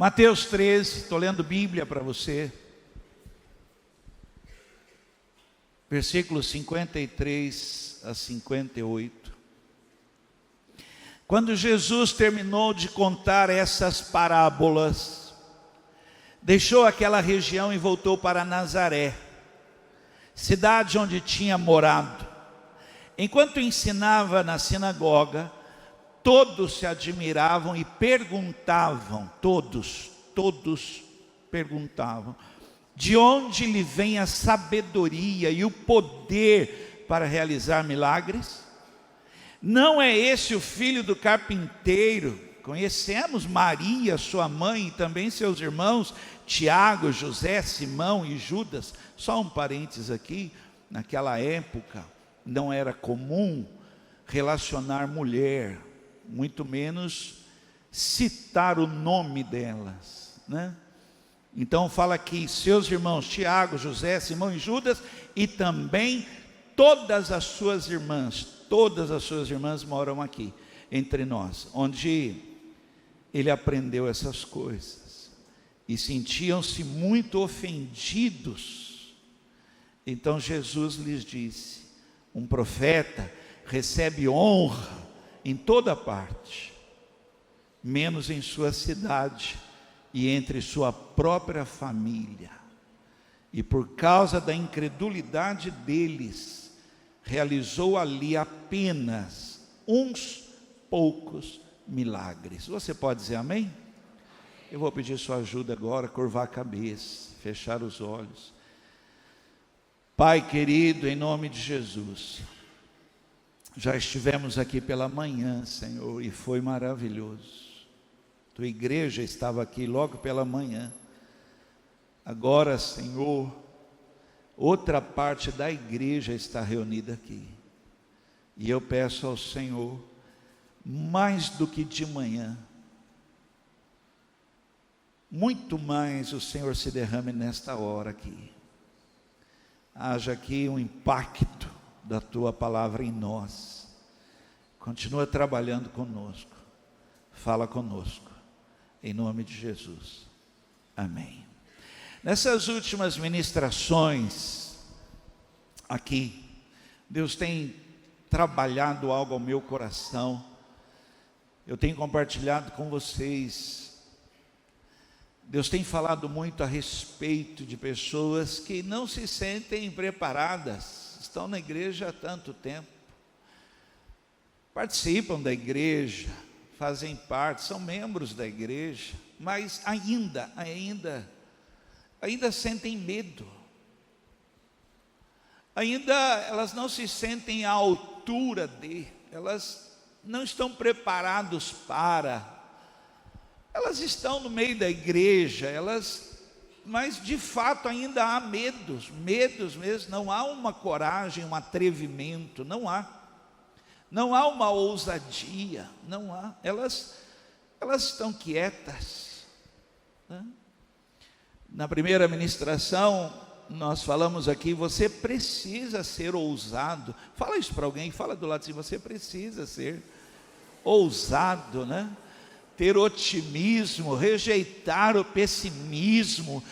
Mateus 13, estou lendo Bíblia para você. Versículos 53 a 58. Quando Jesus terminou de contar essas parábolas, deixou aquela região e voltou para Nazaré, cidade onde tinha morado. Enquanto ensinava na sinagoga, todos se admiravam e perguntavam, todos perguntavam, de onde lhe vem a sabedoria e o poder para realizar milagres? Não é esse o filho do carpinteiro? Conhecemos Maria, sua mãe, e também seus irmãos, Tiago, José, Simão e Judas. Só um parênteses aqui, naquela época não era comum relacionar mulher, muito menos citar o nome delas, né? Então fala aqui, seus irmãos Tiago, José, Simão e Judas, e também todas as suas irmãs moram aqui entre nós, onde ele aprendeu essas coisas, e sentiam-se muito ofendidos. Então Jesus lhes disse: um profeta recebe honra em toda parte, menos em sua cidade e entre sua própria família. E por causa da incredulidade deles, realizou ali apenas uns poucos milagres. Você pode dizer amém? Eu vou pedir sua ajuda agora, curvar a cabeça, fechar os olhos. Pai querido, em nome de Jesus, já estivemos aqui pela manhã, Senhor, e foi maravilhoso. Tua igreja estava aqui logo pela manhã. Agora, Senhor, outra parte da igreja está reunida aqui. E eu peço ao Senhor, mais do que de manhã, muito mais o Senhor se derrame nesta hora aqui. Haja aqui um impacto da Tua palavra em nós. Continua trabalhando conosco. Fala conosco. Em nome de Jesus. Amém. Nessas últimas ministrações aqui, Deus tem trabalhado algo ao meu coração. Eu tenho compartilhado com vocês. Deus tem falado muito a respeito de pessoas que não se sentem preparadas, estão na igreja há tanto tempo, participam da igreja, fazem parte, são membros da igreja, mas ainda sentem medo, ainda elas não se sentem à altura elas não estão preparados para, elas estão no meio da igreja, mas de fato ainda há medos mesmo, não há uma coragem, um atrevimento, não há uma ousadia, não há, elas estão quietas, né? Na primeira ministração, nós falamos aqui, você precisa ser ousado. Fala isso para alguém, fala do lado assim, você precisa ser ousado, né? Ter otimismo, rejeitar o pessimismo.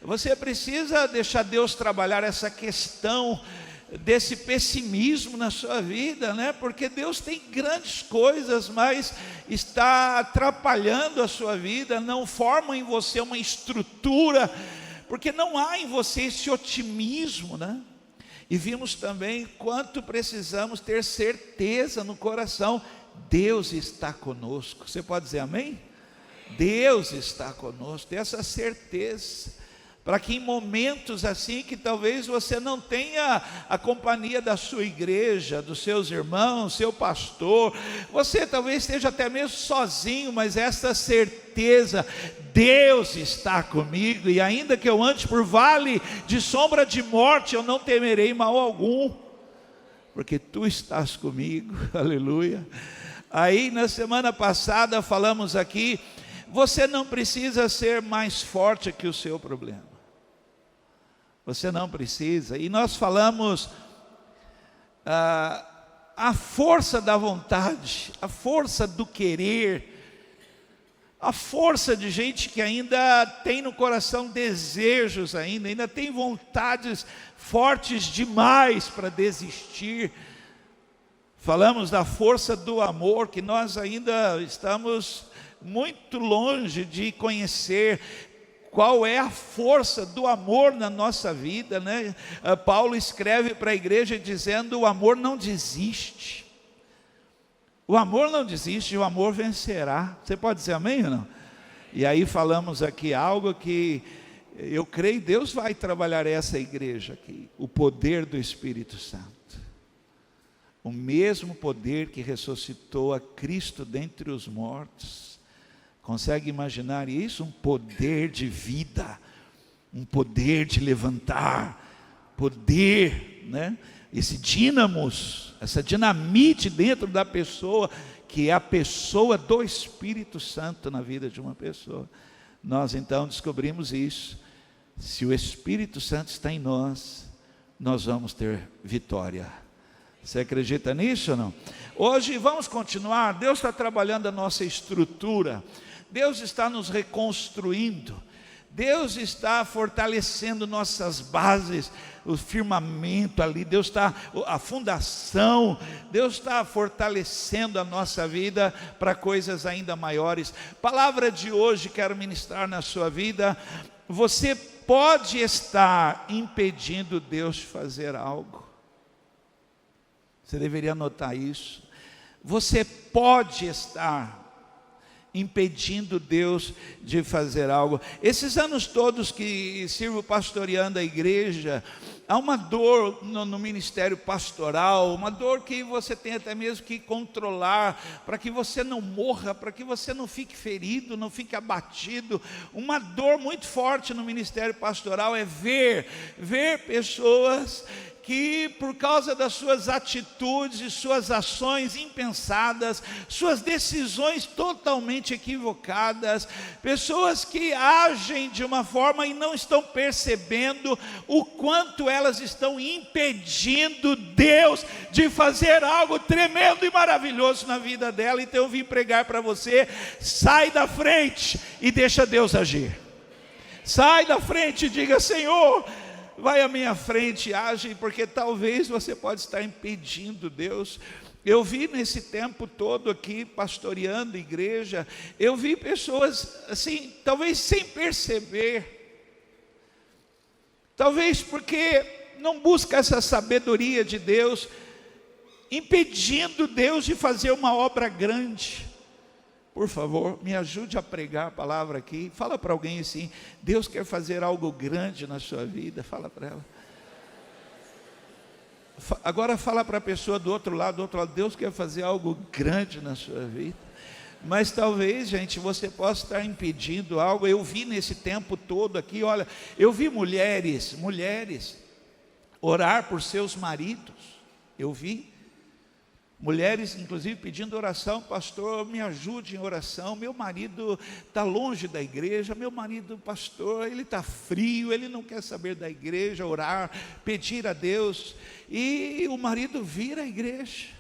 Você precisa deixar Deus trabalhar essa questão desse pessimismo na sua vida, né? Porque Deus tem grandes coisas, mas está atrapalhando a sua vida, não forma em você uma estrutura, porque não há em você esse otimismo, né? E vimos também quanto precisamos ter certeza no coração, Deus está conosco. Você pode dizer amém? Deus está conosco, tem essa certeza, para que em momentos assim que talvez você não tenha a companhia da sua igreja, dos seus irmãos, seu pastor, você talvez esteja até mesmo sozinho, mas essa certeza, Deus está comigo, e ainda que eu ande por vale de sombra de morte, eu não temerei mal algum, porque Tu estás comigo, aleluia. Aí na semana passada falamos aqui, você não precisa ser mais forte que o seu problema. Você não precisa. E nós falamos a força da vontade, a força do querer, a força de gente que ainda tem no coração desejos ainda tem vontades fortes demais para desistir. Falamos da força do amor, que nós ainda estamos muito longe de conhecer qual é a força do amor na nossa vida, né? Paulo escreve para a igreja dizendo: o amor não desiste. O amor não desiste, o amor vencerá. Você pode dizer amém ou não? E aí falamos aqui algo que eu creio Deus vai trabalhar essa igreja aqui. O poder do Espírito Santo. O mesmo poder que ressuscitou a Cristo dentre os mortos. Consegue imaginar isso? Um poder de vida. Um poder de levantar. Poder, né? Esse dínamos, essa dinamite dentro da pessoa, que é a pessoa do Espírito Santo na vida de uma pessoa. Nós então descobrimos isso. Se o Espírito Santo está em nós, nós vamos ter vitória. Você acredita nisso ou não? Hoje vamos continuar. Deus está trabalhando a nossa estrutura. Deus está nos reconstruindo. Deus está fortalecendo nossas bases, o firmamento ali, Deus está, a fundação, Deus está fortalecendo a nossa vida para coisas ainda maiores. Palavra de hoje, quero ministrar na sua vida. Você pode estar impedindo Deus de fazer algo. Você deveria anotar isso. Você pode estar impedindo Deus de fazer algo. Esses anos todos que sirvo pastoreando a igreja, há uma dor no ministério pastoral, uma dor que você tem até mesmo que controlar, para que você não morra, para que você não fique ferido, não fique abatido. Uma dor muito forte no ministério pastoral é ver pessoas que por causa das suas atitudes, suas ações impensadas, suas decisões totalmente equivocadas, pessoas que agem de uma forma e não estão percebendo o quanto elas estão impedindo Deus de fazer algo tremendo e maravilhoso na vida dela. Então eu vim pregar para você: sai da frente e deixa Deus agir. Sai da frente e diga: Senhor, vai à minha frente, age, porque talvez você pode estar impedindo Deus. Eu vi nesse tempo todo aqui, pastoreando igreja, eu vi pessoas assim, talvez sem perceber, talvez porque não busca essa sabedoria de Deus, impedindo Deus de fazer uma obra grande. Por favor, me ajude a pregar a palavra aqui. Fala para alguém assim: Deus quer fazer algo grande na sua vida. Fala para ela. Agora fala para a pessoa do outro lado: Deus quer fazer algo grande na sua vida. Mas talvez, gente, você possa estar impedindo algo. Eu vi nesse tempo todo aqui, olha, eu vi mulheres orar por seus maridos. Eu vi mulheres, inclusive, pedindo oração: pastor, me ajude em oração, meu marido está longe da igreja, meu marido, pastor, ele está frio, ele não quer saber da igreja. Orar, pedir a Deus, e o marido vir à igreja,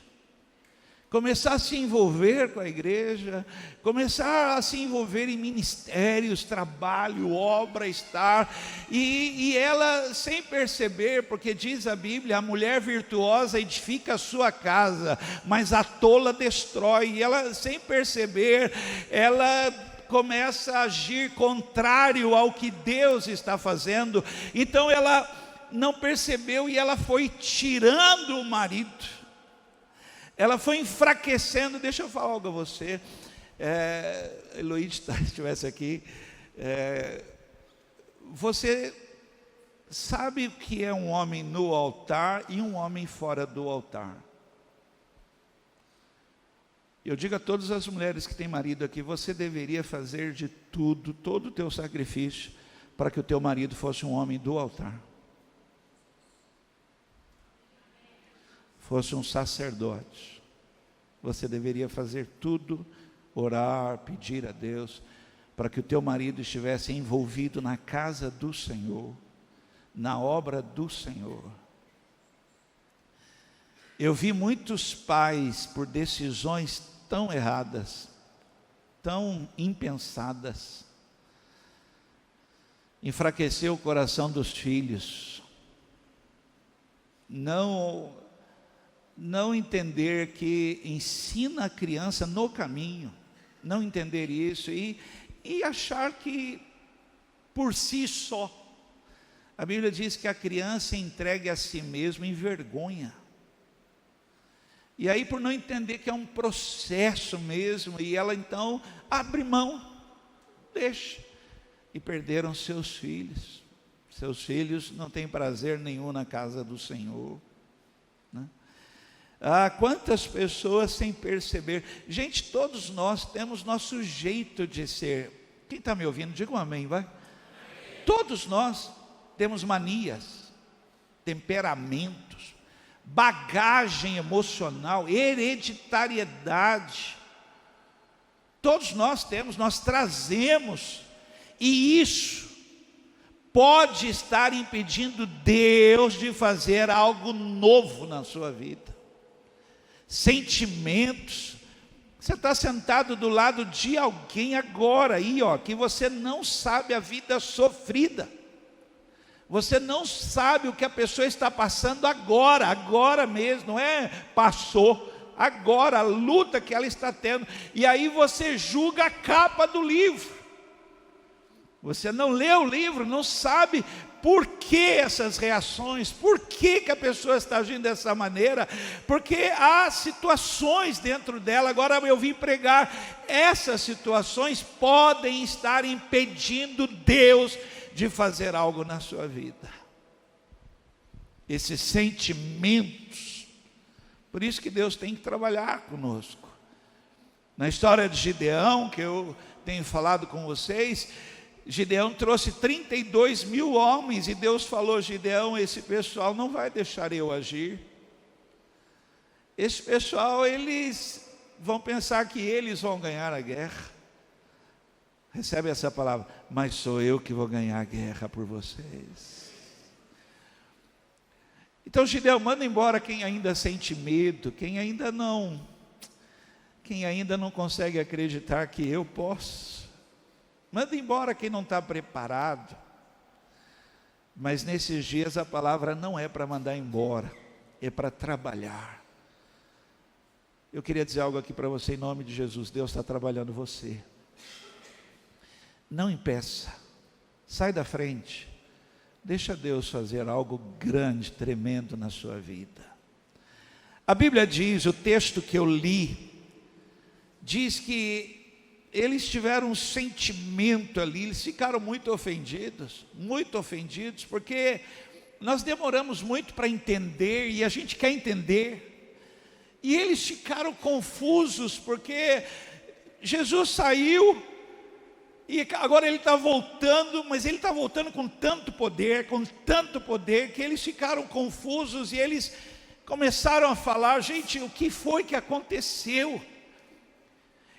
começar a se envolver com a igreja, começar a se envolver em ministérios, trabalho, obra, estar, e ela sem perceber, porque diz a Bíblia: a mulher virtuosa edifica a sua casa, mas a tola destrói. E ela, sem perceber, ela começa a agir contrário ao que Deus está fazendo. Então ela não percebeu e ela foi tirando o marido. Ela foi enfraquecendo. Deixa eu falar algo a você. Eloíde, se estivesse aqui, você sabe o que é um homem no altar e um homem fora do altar? Eu digo a todas as mulheres que têm marido aqui: você deveria fazer de tudo, todo o teu sacrifício, para que o teu marido fosse um homem do altar, fosse um sacerdote. Você deveria fazer tudo, orar, pedir a Deus, para que o teu marido estivesse envolvido na casa do Senhor, na obra do Senhor. Eu vi muitos pais, por decisões tão erradas, tão impensadas. Enfraqueceu o coração dos filhos. Não entender que ensina a criança no caminho. Não entender isso e achar que por si só. A Bíblia diz que a criança entregue a si mesma em vergonha. E aí, por não entender que é um processo mesmo, e ela então abre mão, deixa. E perderam seus filhos. Seus filhos não têm prazer nenhum na casa do Senhor, né? Quantas pessoas sem perceber. Gente, todos nós temos nosso jeito de ser. Quem está me ouvindo, diga um amém, vai. Todos nós temos manias, temperamentos, bagagem emocional, hereditariedade. Todos nós temos, nós trazemos, e isso pode estar impedindo Deus de fazer algo novo na sua vida. Sentimentos. Você está sentado do lado de alguém agora aí, que você não sabe a vida sofrida. Você não sabe o que a pessoa está passando agora mesmo, não é passou, agora, a luta que ela está tendo. E aí você julga a capa do livro. Você não lê o livro, não sabe por que essas reações, por que a pessoa está agindo dessa maneira, porque há situações dentro dela. Agora eu vim pregar, essas situações podem estar impedindo Deus de fazer algo na sua vida. Esses sentimentos, por isso que Deus tem que trabalhar conosco. Na história de Gideão, que eu tenho falado com vocês, Gideão trouxe 32 mil homens, e Deus falou: Gideão, esse pessoal não vai deixar eu agir. Esse pessoal, eles vão pensar que eles vão ganhar a guerra. Recebe essa palavra: mas sou eu que vou ganhar a guerra por vocês. Então Gideão, manda embora quem ainda sente medo, quem ainda não consegue acreditar que eu posso. Manda embora quem não está preparado. Mas nesses dias a palavra não é para mandar embora, é para trabalhar. Eu queria dizer algo aqui para você em nome de Jesus. Deus está trabalhando você. Não impeça, sai da frente, deixa Deus fazer algo grande, tremendo na sua vida. A Bíblia diz, o texto que eu li, diz que eles tiveram um sentimento ali, eles ficaram muito ofendidos, porque nós demoramos muito para entender, e a gente quer entender, e eles ficaram confusos, porque Jesus saiu, e agora ele está voltando, mas ele está voltando com tanto poder, que eles ficaram confusos, e eles começaram a falar: gente, o que foi que aconteceu?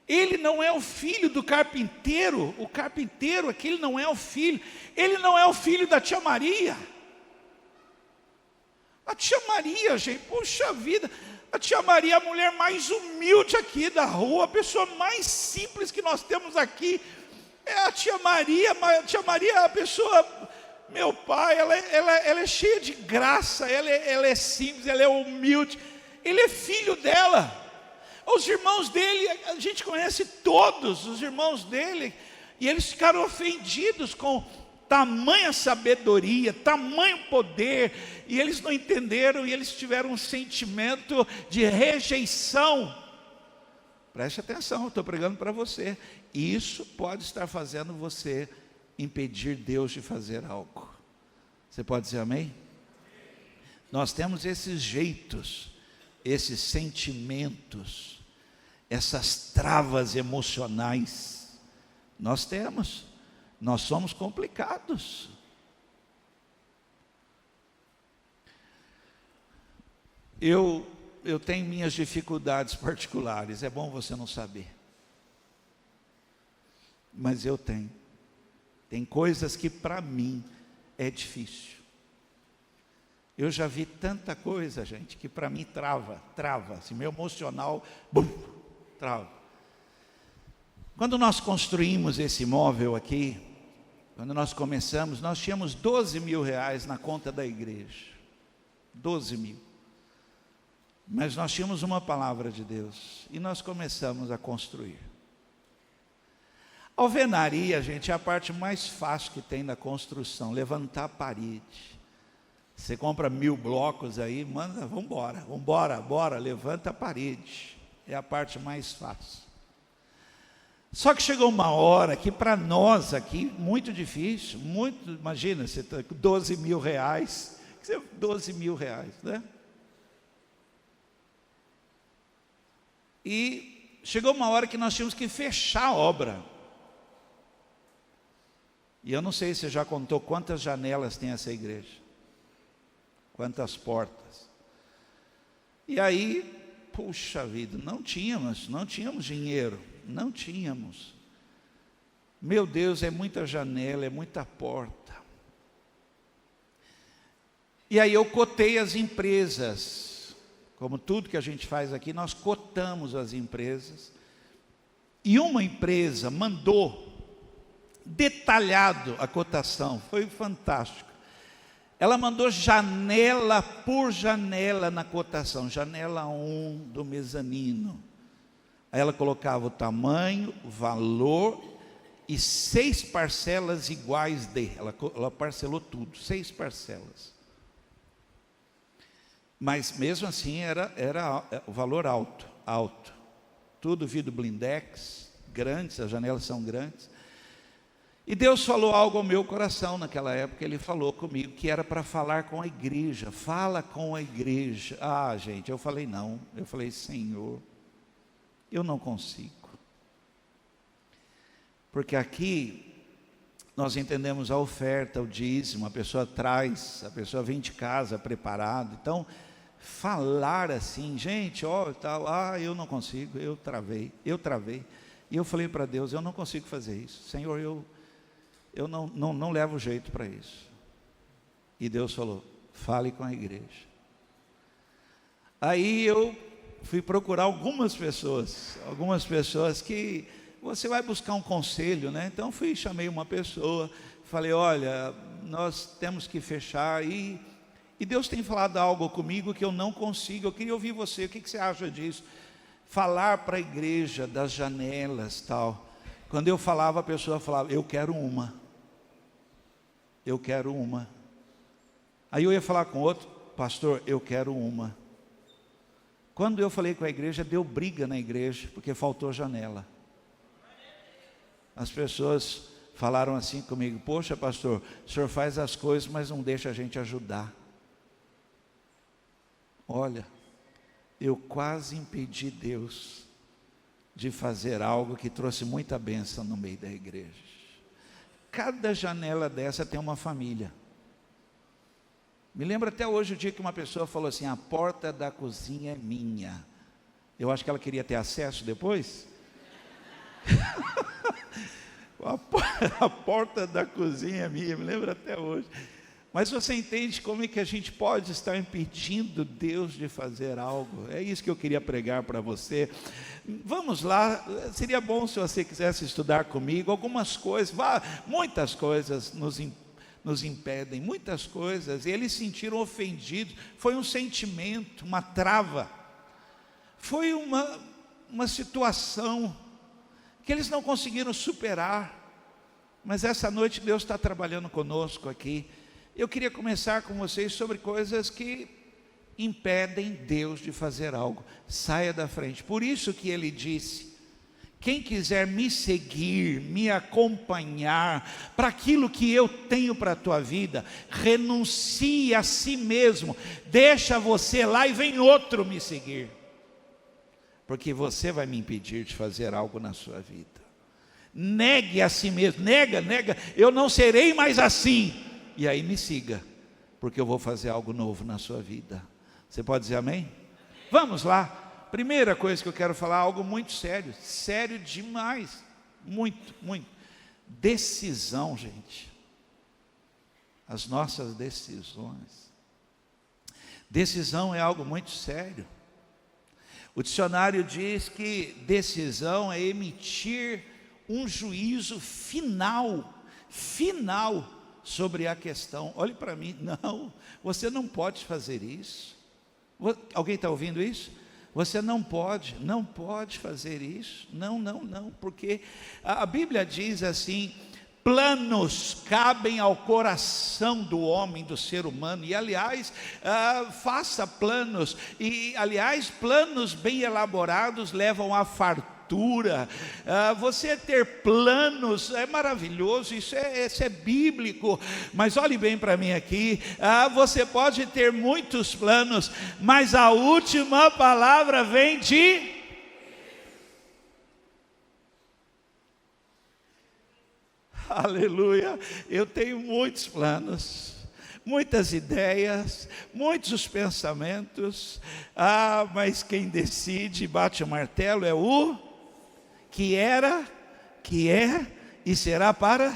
Ele não é o filho do carpinteiro, o carpinteiro aquele não é o filho, ele não é o filho da tia Maria. A tia Maria, gente, puxa vida, a tia Maria é a mulher mais humilde aqui da rua, a pessoa mais simples que nós temos aqui, é a tia Maria. A tia Maria é a pessoa, meu pai, ela é cheia de graça, ela é simples, ela é humilde, ele é filho dela. Os irmãos dele, a gente conhece todos os irmãos dele, e eles ficaram ofendidos com tamanha sabedoria, tamanho poder, e eles não entenderam, e eles tiveram um sentimento de rejeição. Preste atenção, eu estou pregando para você. Isso pode estar fazendo você impedir Deus de fazer algo. Você pode dizer amém? Nós temos esses jeitos, esses sentimentos, essas travas emocionais. Nós temos, nós somos complicados. Eu tenho minhas dificuldades particulares, é bom você não saber. Mas eu tenho. Tem coisas que para mim é difícil. Eu já vi tanta coisa, gente, que para mim trava, assim, meu emocional, trava. Quando nós construímos esse imóvel aqui, quando nós começamos, nós tínhamos 12 mil reais na conta da igreja. 12 mil. Mas nós tínhamos uma palavra de Deus e nós começamos a construir. Alvenaria, gente, é a parte mais fácil que tem da construção, levantar a parede. Você compra 1000 blocos aí, manda, bora, levanta a parede. É a parte mais fácil. Só que chegou uma hora que para nós aqui, muito difícil, imagina, você está com 12 mil reais, 12 mil reais, né? E chegou uma hora que nós tínhamos que fechar a obra. E eu não sei se você já contou quantas janelas tem essa igreja, quantas portas. E aí, puxa vida, não tínhamos dinheiro, não tínhamos. Meu Deus, é muita janela, é muita porta. E aí eu cotei as empresas, como tudo que a gente faz aqui, nós cotamos as empresas. E uma empresa mandou detalhado a cotação, foi fantástico. Ela mandou janela por janela na cotação, janela 1 do mezanino. Aí ela colocava o tamanho, o valor e 6 parcelas iguais de. Ela parcelou tudo, 6 parcelas. Mas mesmo assim era o valor alto. Tudo vidro blindex, grandes, as janelas são grandes. E Deus falou algo ao meu coração naquela época, Ele falou comigo que era para falar com a igreja, fala com a igreja. Gente, eu falei não, eu falei, Senhor, eu não consigo. Porque aqui nós entendemos a oferta, o dízimo, a pessoa traz, a pessoa vem de casa preparada. Então, falar assim, gente, eu não consigo, eu travei. E eu falei para Deus, eu não consigo fazer isso. Senhor, eu não levo jeito para isso. E Deus falou, fale com a igreja. Aí eu fui procurar algumas pessoas que você vai buscar um conselho, né? Então chamei uma pessoa, falei, olha, nós temos que fechar e Deus tem falado algo comigo que eu não consigo, eu queria ouvir você, o que você acha disso? Falar para a igreja das janelas, tal. Quando eu falava, a pessoa falava, eu quero uma. Aí eu ia falar com outro, pastor, eu quero uma. Quando eu falei com a igreja, deu briga na igreja, porque faltou janela. As pessoas falaram assim comigo, poxa pastor, o senhor faz as coisas, mas não deixa a gente ajudar. Olha, eu quase impedi Deus de fazer algo que trouxe muita bênção no meio da igreja. Cada janela dessa tem uma família. Me lembro até hoje o dia que uma pessoa falou assim, a porta da cozinha é minha. Eu acho que ela queria ter acesso depois. A porta da cozinha é minha, me lembro até hoje. Mas você entende como é que a gente pode estar impedindo Deus de fazer algo? É isso que eu queria pregar para você. Vamos lá, seria bom se você quisesse estudar comigo. Algumas coisas, muitas coisas nos impedem, muitas coisas. E eles se sentiram ofendidos, foi um sentimento, uma trava. Foi uma situação que eles não conseguiram superar. Mas essa noite Deus está trabalhando conosco aqui. Eu queria começar com vocês sobre coisas que impedem Deus de fazer algo. Saia da frente. Por isso que Ele disse, quem quiser me seguir, me acompanhar, para aquilo que eu tenho para a tua vida, renuncie a si mesmo, deixa você lá e vem outro me seguir. Porque você vai me impedir de fazer algo na sua vida. Negue a si mesmo, nega, eu não serei mais assim. E aí me siga, porque eu vou fazer algo novo na sua vida. Você pode dizer amém? Vamos lá. Primeira coisa que eu quero falar, algo muito sério, sério demais, muito. Decisão, gente. As nossas decisões. Decisão é algo muito sério. O dicionário diz que decisão é emitir um juízo final sobre a questão. Olhe para mim, não, você não pode fazer isso. Alguém está ouvindo isso? Você não pode fazer isso, não, porque a Bíblia diz assim: planos cabem ao coração do homem, do ser humano, e aliás, faça planos, e aliás, planos bem elaborados levam à fartura. Você ter planos é maravilhoso, isso é bíblico, mas olhe bem para mim aqui, você pode ter muitos planos, mas a última palavra vem de... Aleluia, eu tenho muitos planos, muitas ideias, muitos pensamentos, mas quem decide, bate o martelo é o que era, que é e será para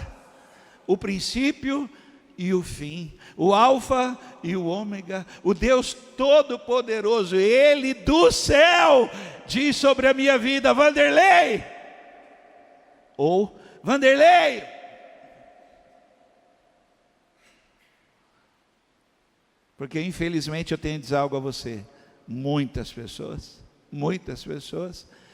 o princípio e o fim, o alfa e o ômega, o Deus Todo-Poderoso, Ele do céu, diz sobre a minha vida: Vanderlei, ou Vanderlei, porque infelizmente eu tenho que dizer algo a você, muitas pessoas,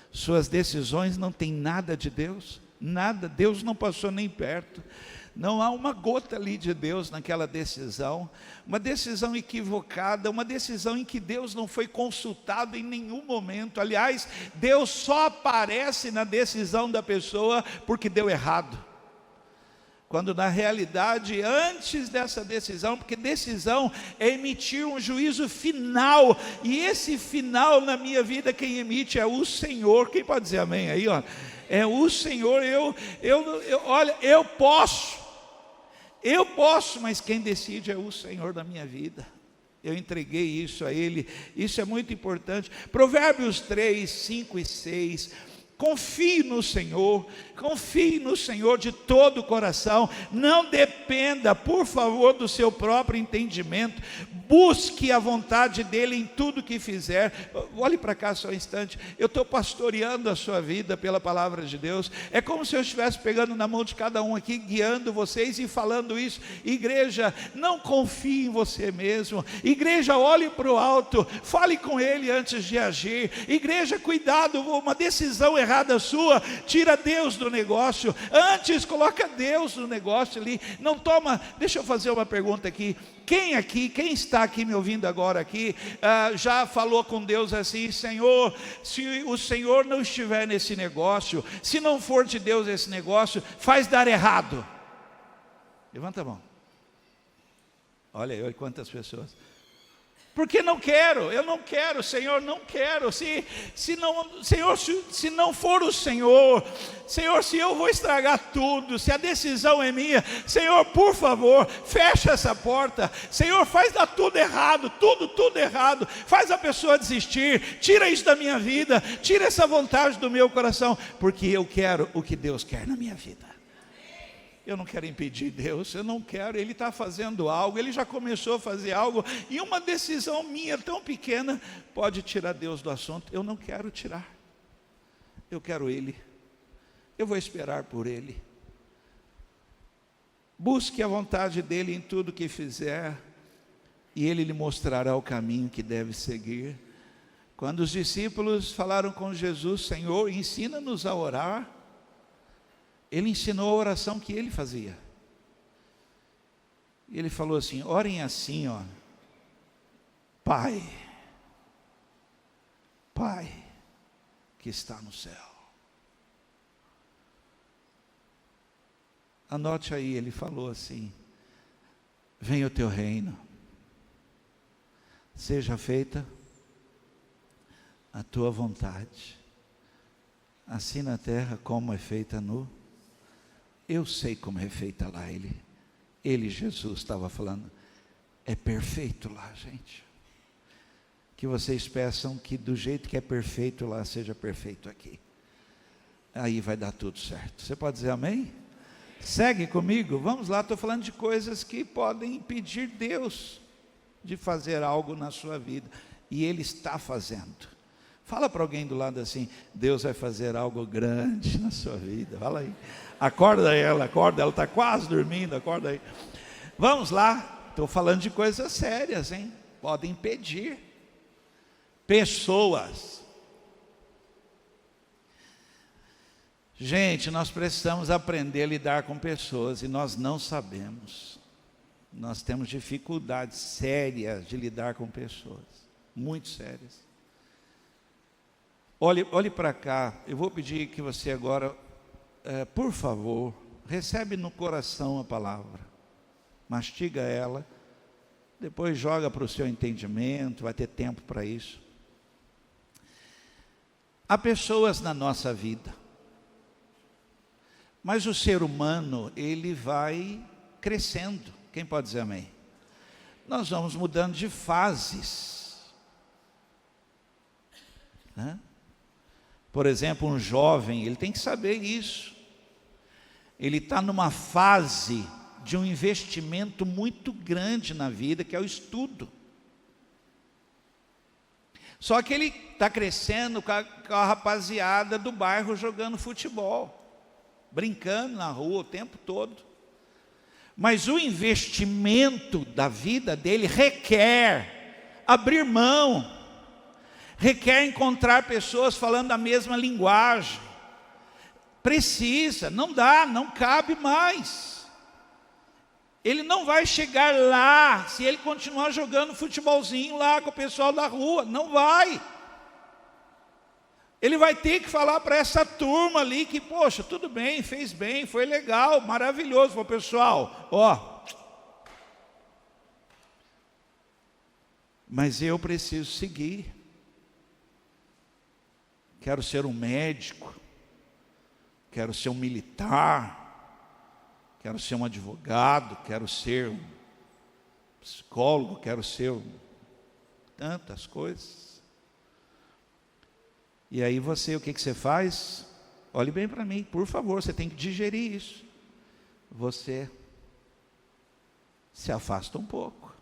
suas decisões não têm nada de Deus, nada, Deus não passou nem perto, não há uma gota ali de Deus naquela decisão, uma decisão equivocada, uma decisão em que Deus não foi consultado em nenhum momento. Aliás, Deus só aparece na decisão da pessoa porque deu errado, quando na realidade, antes dessa decisão, porque decisão é emitir um juízo final, e esse final na minha vida, quem emite é o Senhor. Quem pode dizer amém aí, ó? É o Senhor. Olha, eu posso, mas quem decide é o Senhor da minha vida. Eu entreguei isso a Ele, isso é muito importante. Provérbios 3, 5 e 6, confie no Senhor de todo o coração, não dependa, por favor, do seu próprio entendimento, busque a vontade dEle em tudo que fizer. Olhe para cá só um instante, eu estou pastoreando a sua vida pela palavra de Deus, é como se eu estivesse pegando na mão de cada um aqui, guiando vocês e falando isso. Igreja, não confie em você mesmo, igreja, olhe para o alto, fale com Ele antes de agir. Igreja, cuidado, uma decisão errada sua, tira Deus do negócio, antes coloca Deus no negócio ali, não toma. Deixa eu fazer uma pergunta aqui, quem está aqui me ouvindo agora aqui, já falou com Deus assim: Senhor, se o Senhor não estiver nesse negócio, se não for de Deus esse negócio, faz dar errado? Levanta a mão. Olha aí, quantas pessoas. Porque não quero, eu não quero, Senhor, não quero. Se não for o Senhor, se eu vou estragar tudo, se a decisão é minha, Senhor, por favor, fecha essa porta. Senhor, faz dar tudo errado, tudo errado, faz a pessoa desistir, tira isso da minha vida, tira essa vontade do meu coração, porque eu quero o que Deus quer na minha vida. Eu não quero impedir Deus, eu não quero. Ele está fazendo algo, Ele já começou a fazer algo, e uma decisão minha tão pequena pode tirar Deus do assunto. Eu não quero tirar, eu quero Ele, eu vou esperar por Ele. Busque a vontade dEle em tudo que fizer, e Ele lhe mostrará o caminho que deve seguir. Quando os discípulos falaram com Jesus: Senhor, ensina-nos a orar, Ele ensinou a oração que Ele fazia. Ele falou assim: orem assim, ó: Pai que está no céu. Anote aí, ele falou assim: venha o teu reino, seja feita a tua vontade, assim na terra como é feita no... Eu sei como é feita lá. Ele, Jesus, estava falando, é perfeito lá, gente. Que vocês peçam que do jeito que é perfeito lá, seja perfeito aqui. Aí vai dar tudo certo. Você pode dizer amém? Segue comigo, vamos lá. Estou falando de coisas que podem impedir Deus de fazer algo na sua vida, e Ele está fazendo. Fala para alguém do lado assim: Deus vai fazer algo grande na sua vida. Fala aí. Acorda ela está quase dormindo, acorda aí. Vamos lá, estou falando de coisas sérias, hein? Podem impedir. Pessoas. Gente, nós precisamos aprender a lidar com pessoas e nós não sabemos. Nós temos dificuldades sérias de lidar com pessoas, muito sérias. Olhe para cá, eu vou pedir que você agora, por favor, recebe no coração a palavra, mastiga ela, depois joga para o seu entendimento, vai ter tempo para isso. Há pessoas na nossa vida, mas o ser humano, ele vai crescendo. Quem pode dizer amém? Nós vamos mudando de fases, né? Por exemplo, um jovem, ele tem que saber isso. Ele está numa fase de um investimento muito grande na vida, que é o estudo. Só que ele está crescendo com a rapaziada do bairro jogando futebol, brincando na rua o tempo todo. Mas o investimento da vida dele requer abrir mão, requer encontrar pessoas falando a mesma linguagem. Precisa, não dá, não cabe mais. Ele não vai chegar lá se ele continuar jogando futebolzinho lá com o pessoal da rua, não vai. Ele vai ter que falar para essa turma ali que, poxa, tudo bem, fez bem, foi legal, maravilhoso. Falou, pessoal, mas eu preciso seguir. Quero ser um médico, quero ser um militar, quero ser um advogado, quero ser um psicólogo, quero ser tantas coisas. E aí você, o que você faz? Olhe bem para mim, por favor, você tem que digerir isso. Você se afasta um pouco.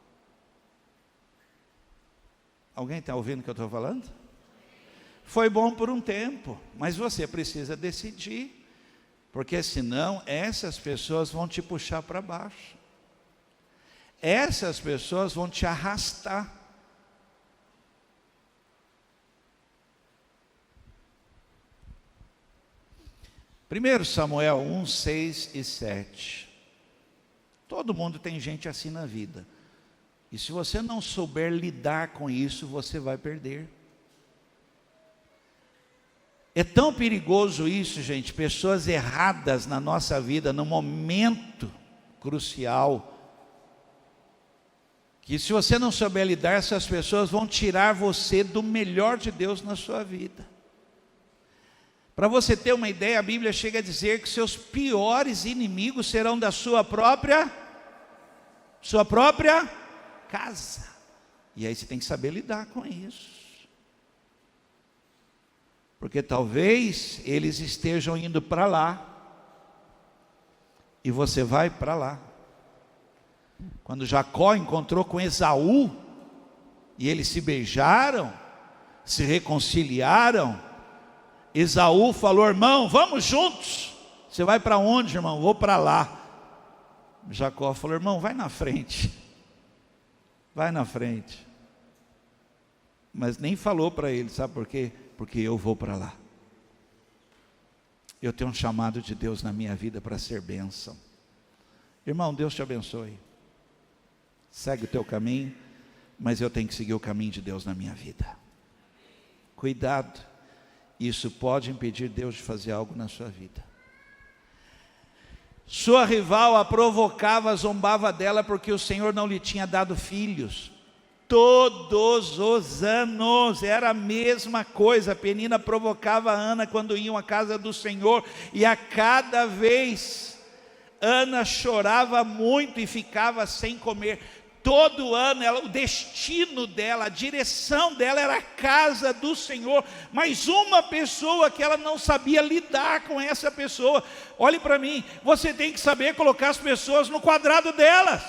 Alguém está ouvindo o que eu estou falando? Foi bom por um tempo, mas você precisa decidir, porque senão essas pessoas vão te puxar para baixo. Essas pessoas vão te arrastar. Primeiro Samuel 1, 6 e 7. Todo mundo tem gente assim na vida. E se você não souber lidar com isso, você vai perder. É tão perigoso isso, gente, pessoas erradas na nossa vida, no momento crucial, que se você não souber lidar, essas pessoas vão tirar você do melhor de Deus na sua vida. Para você ter uma ideia, a Bíblia chega a dizer que seus piores inimigos serão da sua própria casa. E aí você tem que saber lidar com isso. Porque talvez eles estejam indo para lá, e você vai para lá. Quando Jacó encontrou com Esaú, e eles se beijaram, se reconciliaram, Esaú falou, irmão, vamos juntos. Você vai para onde, irmão? Vou para lá. Jacó falou, irmão, vai na frente. Vai na frente. Mas nem falou para ele, sabe por quê? Porque eu vou para lá. Eu tenho um chamado de Deus na minha vida para ser bênção. Irmão, Deus te abençoe. Segue o teu caminho, mas eu tenho que seguir o caminho de Deus na minha vida. Cuidado, isso pode impedir Deus de fazer algo na sua vida. Sua rival a provocava, zombava dela porque o Senhor não lhe tinha dado filhos. Todos os anos era a mesma coisa. A Penina provocava a Ana quando iam à casa do Senhor, e a cada vez Ana chorava muito e ficava sem comer. Todo ano, o destino dela, a direção dela era a casa do Senhor, mas uma pessoa que ela não sabia lidar com essa pessoa. Olhe para mim, você tem que saber colocar as pessoas no quadrado delas,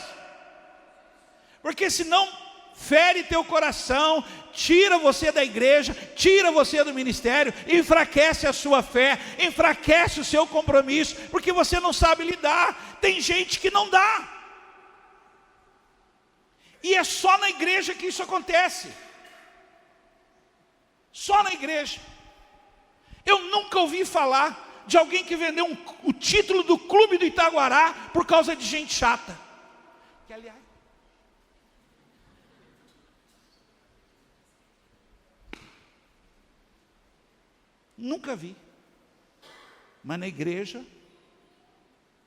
porque senão fere teu coração, tira você da igreja, tira você do ministério, enfraquece a sua fé, enfraquece o seu compromisso, porque você não sabe lidar. Tem gente que não dá. E é só na igreja que isso acontece. Só na igreja. Eu nunca ouvi falar de alguém que vendeu o título do clube do Itaguará por causa de gente chata. Que, aliás, nunca vi. Mas na igreja,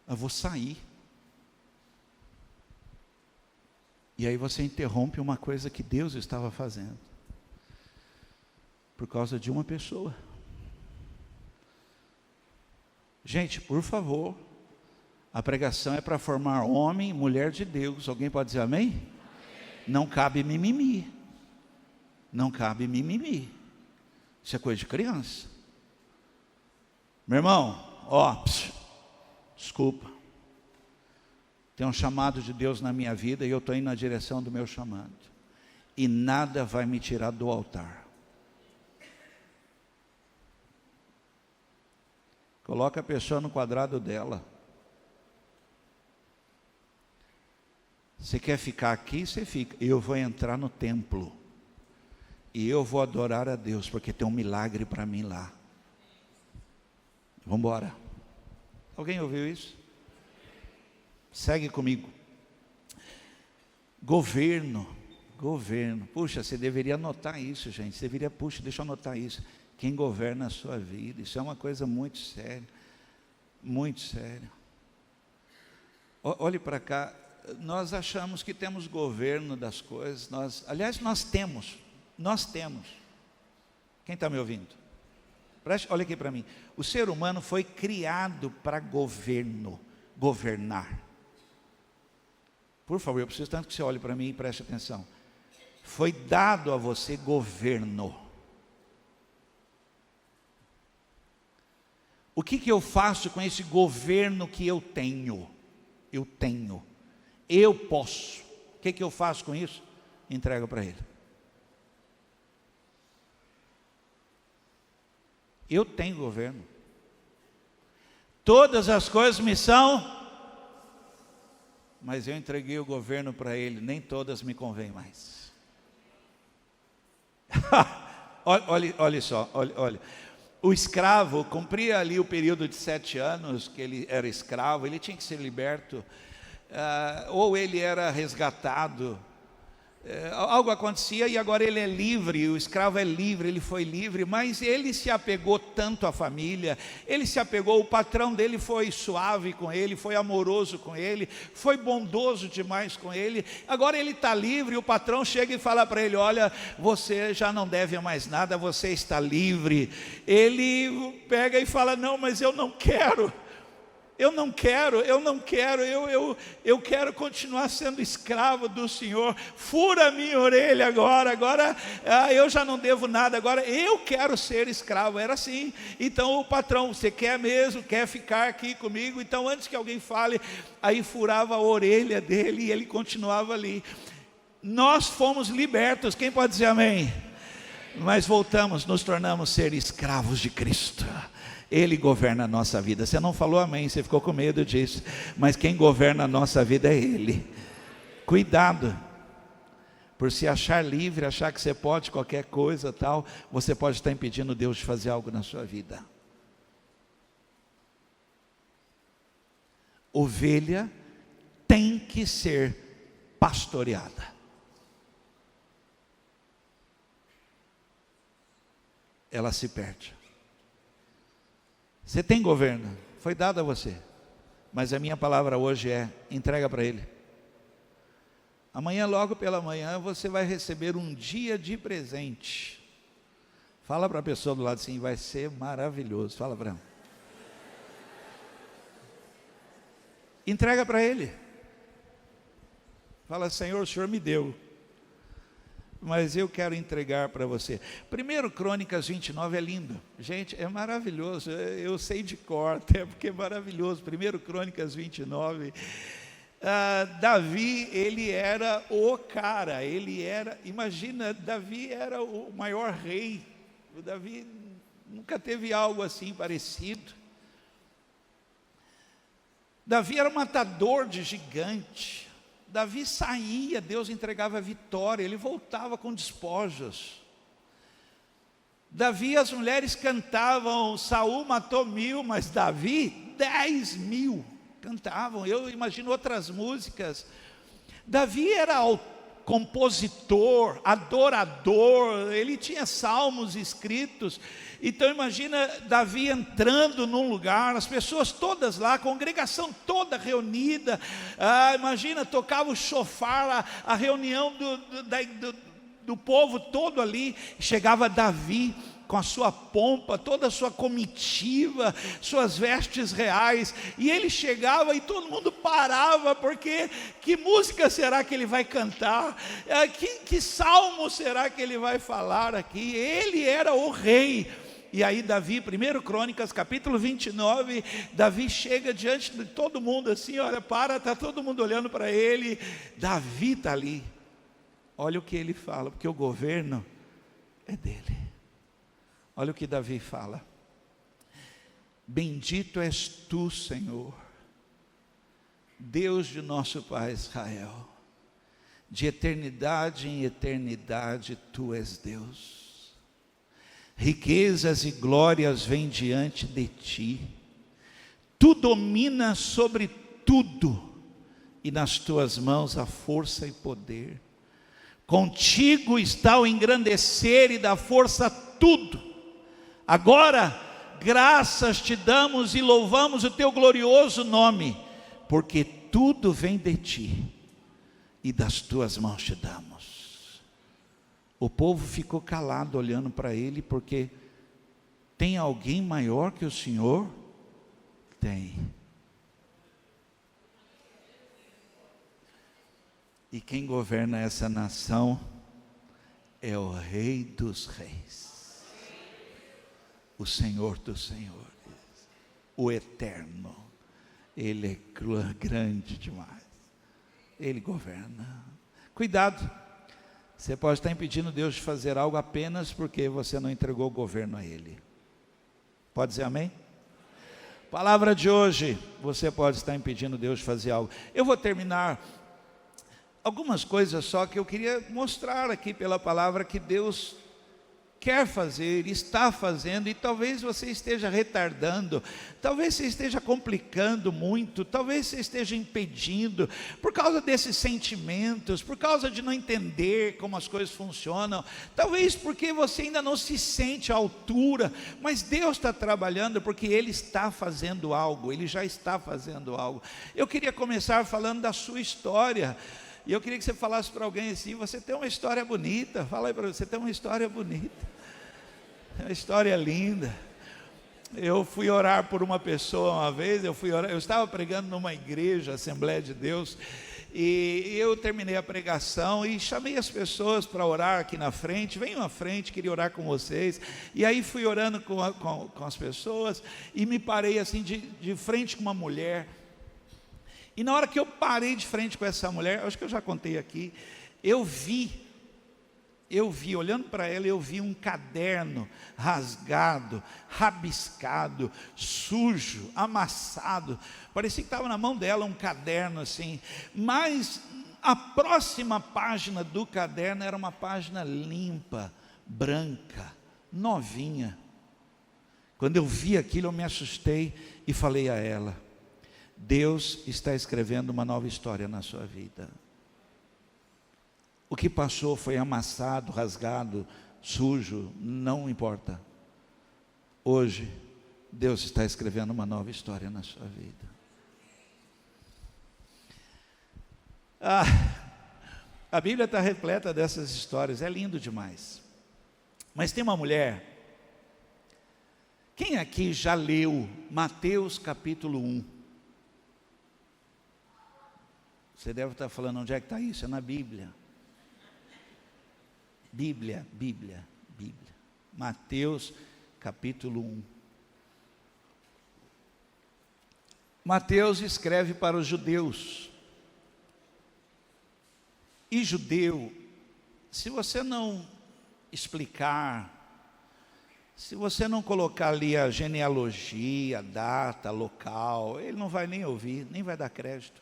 eu vou sair. E aí você interrompe uma coisa que Deus estava fazendo. Por causa de uma pessoa. Gente, por favor, a pregação é para formar homem e mulher de Deus. Alguém pode dizer amém? Amém. Não cabe mimimi. Não cabe mimimi. Isso é coisa de criança. Meu irmão, desculpa. Tem um chamado de Deus na minha vida e eu estou indo na direção do meu chamado. E nada vai me tirar do altar. Coloca a pessoa no quadrado dela. Você quer ficar aqui? Você fica. Eu vou entrar no templo. E eu vou adorar a Deus, porque tem um milagre para mim lá. Vamos embora. Alguém ouviu isso? Segue comigo. Governo. Puxa, você deveria anotar isso, gente. Você deveria, deixa eu anotar isso. Quem governa a sua vida. Isso é uma coisa muito séria. Muito séria. Olhe para cá. Nós achamos que temos governo das coisas. Nós temos. Quem está me ouvindo? Olha aqui para mim. O ser humano foi criado para governar. Por favor, eu preciso tanto que você olhe para mim e preste atenção. Foi dado a você governo. O que eu faço com esse governo que eu tenho? Eu posso. O que eu faço com isso? Entrego para Ele. Eu tenho governo. Todas as coisas me são, mas eu entreguei o governo para Ele. Nem todas me convêm mais. olha só. O escravo cumpria ali o período de 7 anos que ele era escravo, ele tinha que ser liberto, ou ele era resgatado, algo acontecia e agora ele é livre, o escravo é livre, ele foi livre, mas ele se apegou tanto à família, o patrão dele foi suave com ele, foi amoroso com ele, foi bondoso demais com ele, agora ele está livre, o patrão chega e fala para ele, olha, você já não deve mais nada, você está livre. Ele pega e fala, não, mas eu não quero, eu quero continuar sendo escravo do Senhor. Fura a minha orelha agora eu já não devo nada, agora eu quero ser escravo. Era assim. Então o patrão, você quer mesmo, quer ficar aqui comigo? Então antes que alguém fale, aí furava a orelha dele e ele continuava ali. Nós fomos libertos, quem pode dizer amém? Mas voltamos, nos tornamos ser escravos de Cristo. Ele governa a nossa vida. Você não falou amém, você ficou com medo disso. Mas quem governa a nossa vida é Ele. Cuidado. Por se achar livre, achar que você pode qualquer coisa tal, você pode estar impedindo Deus de fazer algo na sua vida. Ovelha tem que ser pastoreada. Ela se perde. Você tem governo, foi dado a você, mas a minha palavra hoje é, entrega para Ele. Amanhã, logo pela manhã, você vai receber um dia de presente. Fala para a pessoa do lado assim, vai ser maravilhoso, fala para ela. Entrega para Ele. Fala, Senhor, o Senhor me deu, mas eu quero entregar para você. 1 Crônicas 29 é lindo. Gente, é maravilhoso. Eu sei de cor, até porque é maravilhoso. 1 Crônicas 29. Davi, ele era o cara, imagina, Davi era o maior rei. O Davi nunca teve algo assim parecido. Davi era matador de gigante. Davi saía, Deus entregava a vitória, ele voltava com despojos. Davi, as mulheres cantavam, Saul matou 1000, mas Davi, 10.000 cantavam. Eu imagino outras músicas. Davi era compositor, adorador, ele tinha salmos escritos. Então imagina Davi entrando num lugar, as pessoas todas lá, a congregação toda reunida, imagina, tocava o chofar, a reunião do povo todo ali, chegava Davi com a sua pompa, toda a sua comitiva, suas vestes reais, e ele chegava e todo mundo parava, porque que música será que ele vai cantar? Que salmo será que ele vai falar aqui? Ele era o rei. E aí Davi, 1 Crônicas, capítulo 29, Davi chega diante de todo mundo assim, olha, está todo mundo olhando para ele, Davi está ali, olha o que ele fala, porque o governo é dele. Olha o que Davi fala: bendito és tu, Senhor, Deus de nosso pai Israel, de eternidade em eternidade tu és Deus. Riquezas e glórias vêm diante de ti, tu dominas sobre tudo, e nas tuas mãos há força e poder. Contigo está o engrandecer e dar força a tudo. Agora, graças te damos e louvamos o teu glorioso nome, porque tudo vem de ti, e das tuas mãos te damos. O povo ficou calado olhando para ele, porque tem alguém maior que o Senhor? Tem. E quem governa essa nação é o Rei dos Reis, o Senhor dos Senhores, o Eterno. Ele é grande demais, Ele governa. Cuidado, você pode estar impedindo Deus de fazer algo apenas porque você não entregou o governo a Ele. Pode dizer amém? Palavra de hoje: você pode estar impedindo Deus de fazer algo. Eu vou terminar algumas coisas só que eu queria mostrar aqui pela palavra que Deus quer fazer, está fazendo, e talvez você esteja retardando, talvez você esteja complicando muito, talvez você esteja impedindo, por causa desses sentimentos, por causa de não entender como as coisas funcionam, talvez porque você ainda não se sente à altura, mas Deus está trabalhando, porque Ele está fazendo algo, Ele já está fazendo algo. Eu queria começar falando da sua história, e eu queria que você falasse para alguém assim: você tem uma história bonita. Fala aí para você: tem uma história bonita, uma história linda. Eu fui orar por uma pessoa uma vez, eu estava pregando numa igreja, Assembleia de Deus, e eu terminei a pregação e chamei as pessoas para orar aqui na frente. Venham à frente, queria orar com vocês. E aí fui orando com as pessoas, e me parei assim de frente com uma mulher. E na hora que eu parei de frente com essa mulher, acho que eu já contei aqui, eu vi, olhando para ela, eu vi um caderno rasgado, rabiscado, sujo, amassado. Parecia que estava na mão dela um caderno assim, mas a próxima página do caderno era uma página limpa, branca, novinha. Quando eu vi aquilo, eu me assustei e falei a ela: Deus está escrevendo uma nova história na sua vida. O que passou foi amassado, rasgado, sujo, não importa. Hoje, Deus está escrevendo uma nova história na sua vida. A Bíblia está repleta dessas histórias, é lindo demais. Mas tem uma mulher, quem aqui já leu Mateus capítulo 1? Você deve estar falando: onde é que está isso? É na Bíblia. Bíblia. Mateus capítulo 1. Mateus escreve para os judeus. E judeu, se você não explicar, se você não colocar ali a genealogia, a data, local, ele não vai nem ouvir, nem vai dar crédito.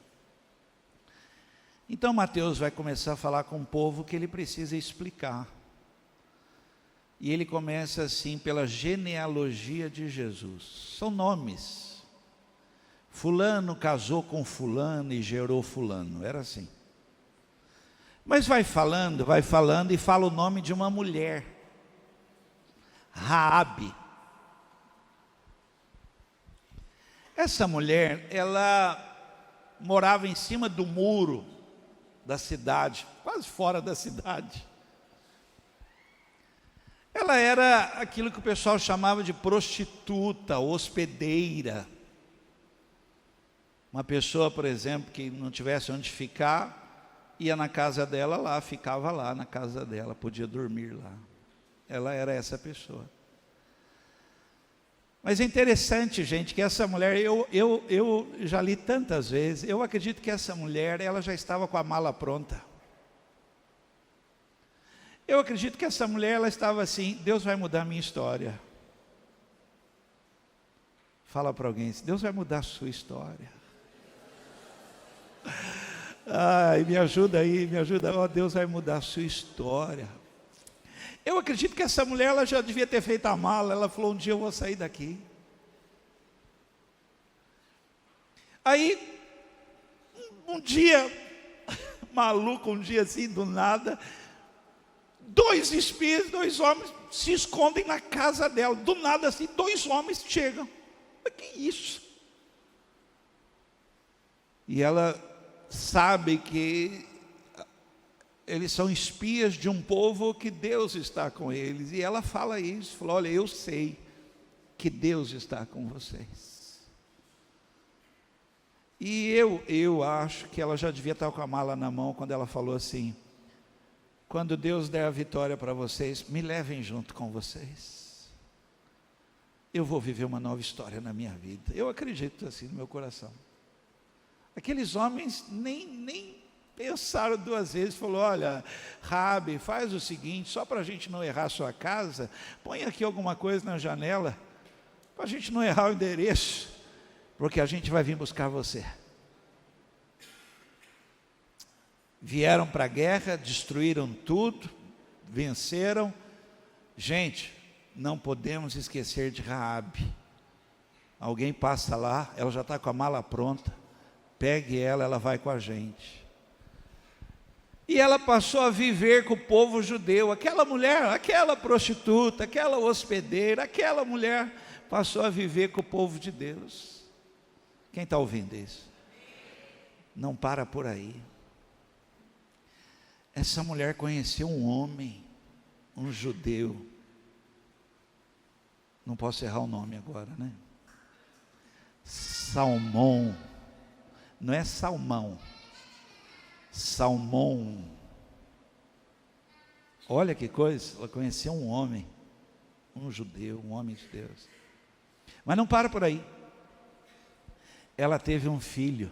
Então Mateus vai começar a falar com o povo que ele precisa explicar. E ele começa assim pela genealogia de Jesus. São nomes. Fulano casou com fulano e gerou fulano. Era assim. Mas vai falando e fala o nome de uma mulher. Raabe. Essa mulher, ela morava em cima do muro da cidade, quase fora da cidade. Ela era aquilo que o pessoal chamava de prostituta, hospedeira. Uma pessoa, por exemplo, que não tivesse onde ficar, ia na casa dela lá, ficava lá na casa dela, podia dormir lá. Ela era essa pessoa. Mas é interessante, gente, que essa mulher, eu já li tantas vezes, eu acredito que essa mulher, ela já estava com a mala pronta. Eu acredito que essa mulher, ela estava assim, Deus vai mudar a minha história. Fala para alguém, Deus vai mudar a sua história. Ai, me ajuda aí, me ajuda. Oh, Deus vai mudar a sua história. Eu acredito que essa mulher, ela já devia ter feito a mala. Ela falou, um dia eu vou sair daqui. Aí, um dia, maluco, um dia assim, do nada, 2 espias, 2 homens se escondem na casa dela. Do nada assim, 2 homens chegam. Mas que isso? E ela sabe que eles são espias de um povo que Deus está com eles. E ela fala isso, falou, olha, eu sei que Deus está com vocês. E eu acho que ela já devia estar com a mala na mão quando ela falou assim, quando Deus der a vitória para vocês, me levem junto com vocês. Eu vou viver uma nova história na minha vida. Eu acredito assim no meu coração. Aqueles homens nem pensaram 2 vezes, falou, olha, Raabe, faz o seguinte, só para a gente não errar a sua casa, põe aqui alguma coisa na janela, para a gente não errar o endereço, porque a gente vai vir buscar você. Vieram para a guerra, destruíram tudo, venceram. Gente, não podemos esquecer de Raabe. Alguém passa lá, ela já está com a mala pronta, pegue ela, ela vai com a gente. E ela passou a viver com o povo judeu. Aquela mulher, aquela prostituta, aquela hospedeira, aquela mulher passou a viver com o povo de Deus. Quem está ouvindo isso? Não para por aí. Essa mulher conheceu um homem, um judeu. Não posso errar o nome agora, né? Salmão. Não é Salmão. Salmão. Olha que coisa, ela conheceu um homem, um judeu, um homem de Deus. Mas não para por aí. Ela teve um filho.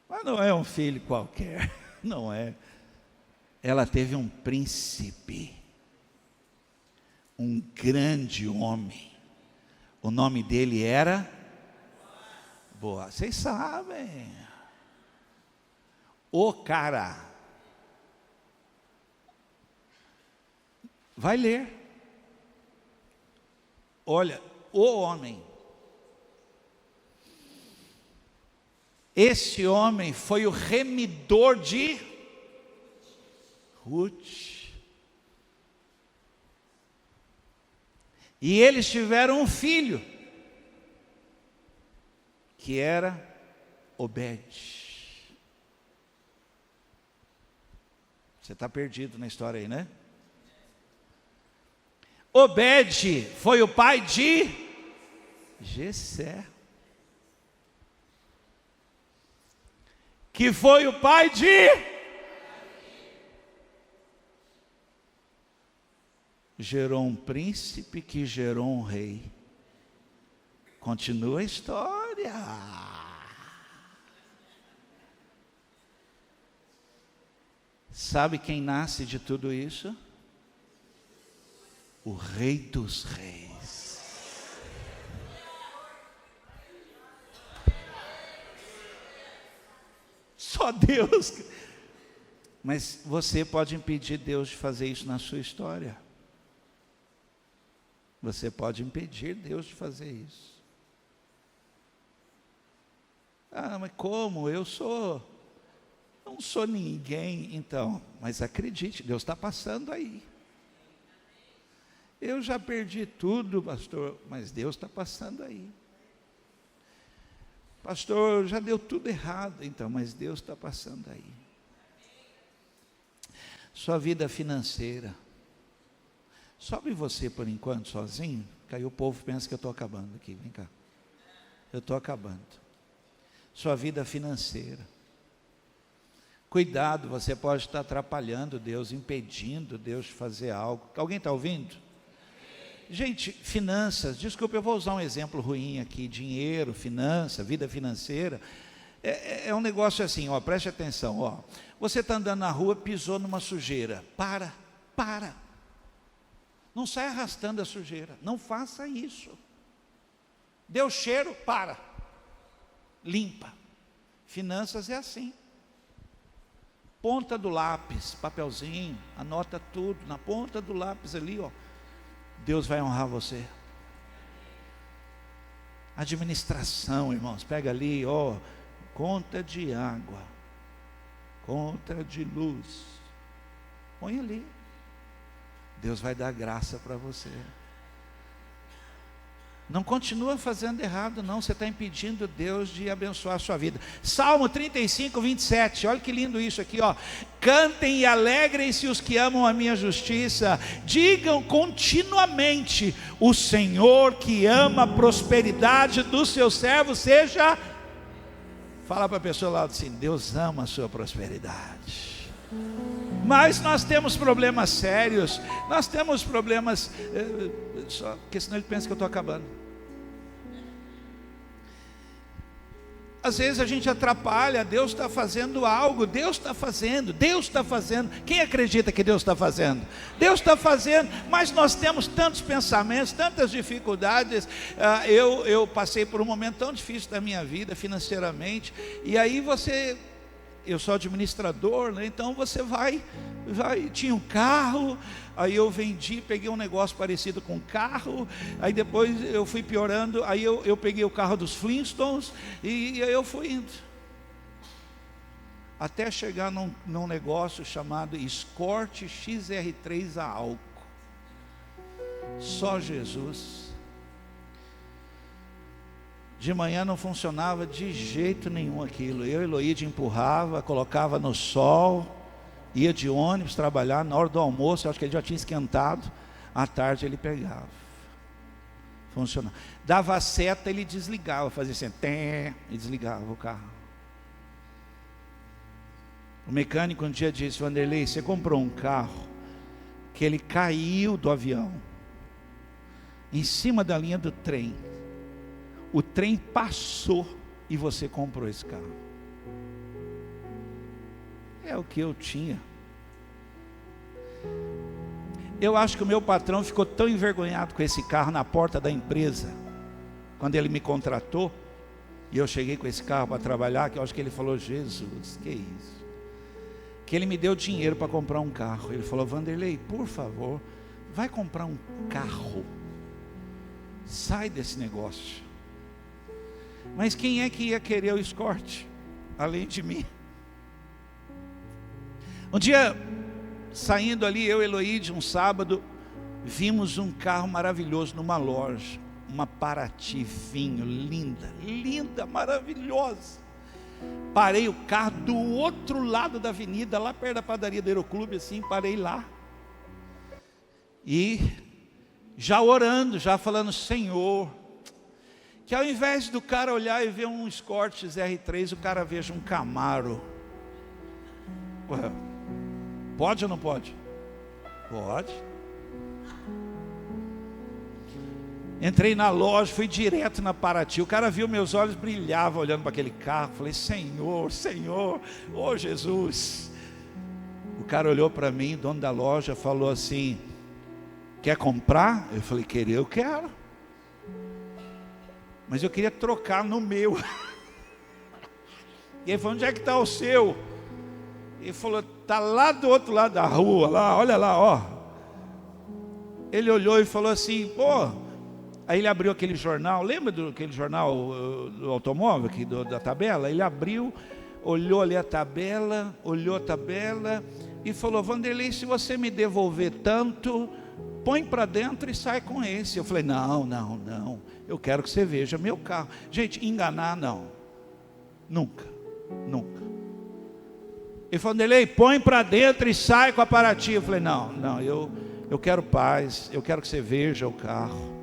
Mas não é um filho qualquer, não é. Ela teve um príncipe, um grande homem. O nome dele era Boaz. Vocês sabem. O cara. Vai ler. Olha, o homem. Esse homem foi o remidor de Ruth. E eles tiveram um filho, que era Obed. Você está perdido na história aí, né? Obed foi o pai de Jessé, que foi o pai de gerou um príncipe que gerou um rei. Continua a história. Sabe quem nasce de tudo isso? O Rei dos Reis. Só Deus. Mas você pode impedir Deus de fazer isso na sua história. Você pode impedir Deus de fazer isso. Ah, mas como? Eu não sou ninguém. Então, mas acredite, Deus está passando aí. Eu já perdi tudo, pastor, mas Deus está passando aí. Pastor, já deu tudo errado. Então, mas Deus está passando aí. Sua vida financeira. Sobe você por enquanto sozinho, que aí o povo pensa que eu estou acabando aqui, vem cá. Eu estou acabando. Sua vida financeira. Cuidado, você pode estar atrapalhando Deus, impedindo Deus de fazer algo. Alguém está ouvindo? Gente, finanças, desculpa, eu vou usar um exemplo ruim aqui, dinheiro, finança, vida financeira, é um negócio assim, ó, preste atenção, ó. Você está andando na rua, pisou numa sujeira, para. Não sai arrastando a sujeira, não faça isso. Deu cheiro, para. Limpa. Finanças é assim. Ponta do lápis, papelzinho, anota tudo, na ponta do lápis ali, ó. Deus vai honrar você. Administração, irmãos, pega ali, ó, conta de água, conta de luz, põe ali. Deus vai dar graça para você. Não continua fazendo errado não, você está impedindo Deus de abençoar a sua vida. Salmo 35, 27, olha que lindo isso aqui, ó. Cantem e alegrem-se os que amam a minha justiça, digam continuamente, o Senhor que ama a prosperidade dos seus servos, seja, fala para a pessoa lá assim, Deus ama a sua prosperidade. Mas nós temos problemas sérios, nós temos problemas, só porque senão ele pensa que eu estou acabando. Às vezes a gente atrapalha, Deus está fazendo algo, Deus está fazendo. Quem acredita que Deus está fazendo? Deus está fazendo, mas nós temos tantos pensamentos, tantas dificuldades. Eu passei por um momento tão difícil da minha vida, financeiramente, e aí eu sou administrador, né? Então você vai, tinha um carro, aí eu vendi, peguei um negócio parecido com um carro, aí depois eu fui piorando, aí eu peguei o carro dos Flintstones, e aí eu fui indo, até chegar num negócio chamado Escort XR3 a álcool, só Jesus. De manhã não funcionava de jeito nenhum aquilo. Eu e Eloíde empurrava, colocava no sol, ia de ônibus trabalhar. Na hora do almoço, eu acho que ele já tinha esquentado. À tarde ele pegava. Funcionava. Dava a seta, ele desligava, fazia assim, e desligava o carro. O mecânico um dia disse, Vanderlei, você comprou um carro que ele caiu do avião, em cima da linha do trem. O trem passou e você comprou esse carro. É o que eu tinha. Eu acho que o meu patrão ficou tão envergonhado com esse carro na porta da empresa, quando ele me contratou, e eu cheguei com esse carro para trabalhar, que eu acho que ele falou, Jesus, que isso? Que ele me deu dinheiro para comprar um carro. Ele falou, Vanderlei, por favor, vai comprar um carro. Sai desse negócio. Mas quem é que ia querer o Escort, além de mim? Um dia, saindo ali, eu e Eloíde, um sábado, vimos um carro maravilhoso numa loja, uma Paraty vinho, linda, maravilhosa. Parei o carro do outro lado da avenida, lá perto da padaria do Aeroclube, assim, parei lá. E já orando, já falando, Senhor, que ao invés do cara olhar e ver um Escort XR3, o cara veja um Camaro. Ué, pode ou não pode? Pode. Entrei na loja, fui direto na Paraty. O cara viu meus olhos brilhavam olhando para aquele carro. Falei, Senhor, oh Jesus. O cara olhou para mim, dono da loja, falou assim: quer comprar? Eu falei: eu quero. Mas eu queria trocar no meu. E ele falou: onde é que está o seu? Ele falou: está lá do outro lado da rua, lá, olha lá, ó. Ele olhou e falou assim: pô. Aí ele abriu aquele jornal, lembra daquele jornal do automóvel, aqui, da tabela? Ele abriu, olhou ali a tabela, olhou a tabela e falou: Vanderlei, se você me devolver tanto, põe para dentro e sai com esse. Eu falei: não, eu quero que você veja meu carro. Gente, enganar não, nunca. Ele falou: Vanderlei, põe para dentro e sai com a Paraty. Eu falei: não, eu quero paz, eu quero que você veja o carro.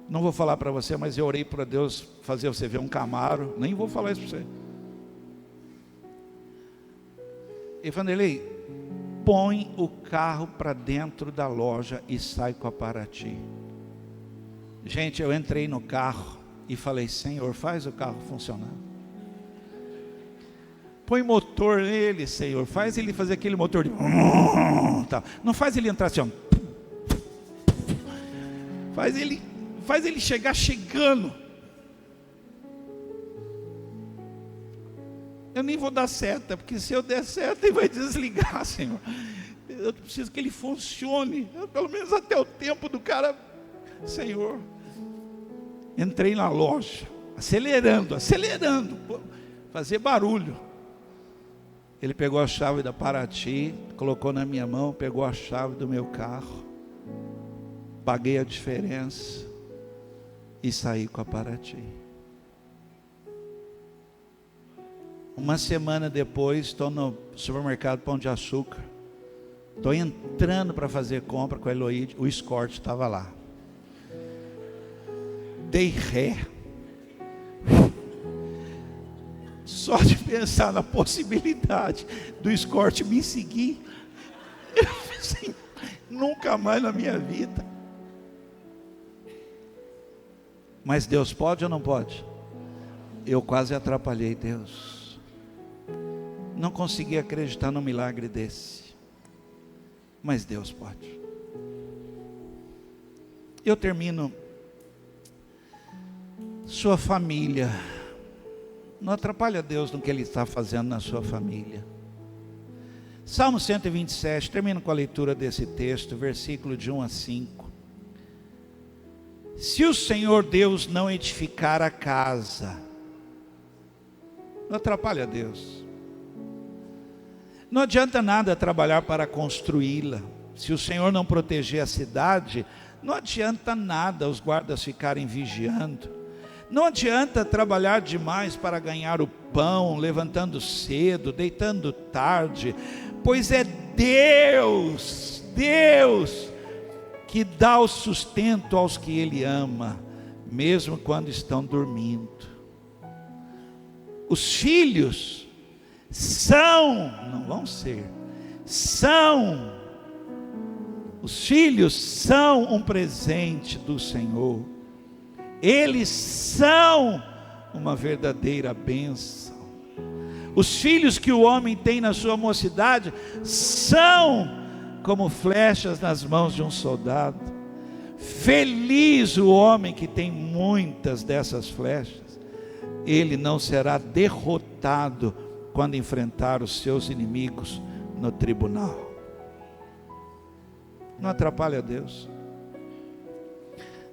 Não vou falar para você, mas eu orei para Deus fazer você ver um Camaro. Nem vou falar isso para você. E Vanderlei, põe o carro para dentro da loja e sai com a Paraty. Gente, eu entrei no carro e falei: Senhor, faz o carro funcionar. Põe motor nele, Senhor. Faz ele fazer aquele motor de... Não faz ele entrar assim, ó. Faz ele chegar chegando. Eu nem vou dar seta, porque se eu der seta ele vai desligar, Senhor. Eu preciso que ele funcione, pelo menos até o tempo do cara. Senhor, entrei na loja, acelerando, fazer barulho. Ele pegou a chave da Paraty, colocou na minha mão, pegou a chave do meu carro, paguei a diferença e saí com a Paraty. Uma semana depois, estou no supermercado Pão de Açúcar, estou entrando para fazer compra com a Eloíde, o Escort estava lá. Dei ré. Só de pensar na possibilidade do Escort me seguir, eu pensei: nunca mais na minha vida. Mas Deus pode ou não pode? Eu quase atrapalhei Deus. Não consegui acreditar num milagre desse. Mas Deus pode. Eu termino. Sua família. Não atrapalha Deus no que Ele está fazendo na sua família. Salmo 127, termino com a leitura desse texto, versículo de 1 a 5. Se o Senhor Deus não edificar a casa, não atrapalha Deus. Não adianta nada trabalhar para construí-la. Se o Senhor não proteger a cidade, não adianta nada os guardas ficarem vigiando. Não adianta trabalhar demais para ganhar o pão, levantando cedo, deitando tarde, pois é Deus que dá o sustento aos que Ele ama, mesmo quando estão dormindo. Os filhos os filhos são um presente do Senhor. Eles são uma verdadeira bênção. Os filhos que o homem tem na sua mocidade são como flechas nas mãos de um soldado. Feliz o homem que tem muitas dessas flechas. Ele não será derrotado quando enfrentar os seus inimigos no tribunal. Não atrapalha Deus.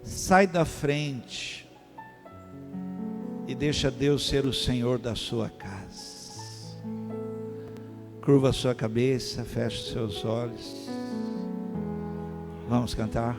Sai da frente e deixa Deus ser o Senhor da sua casa. Curva a sua cabeça, feche os seus olhos. Vamos cantar.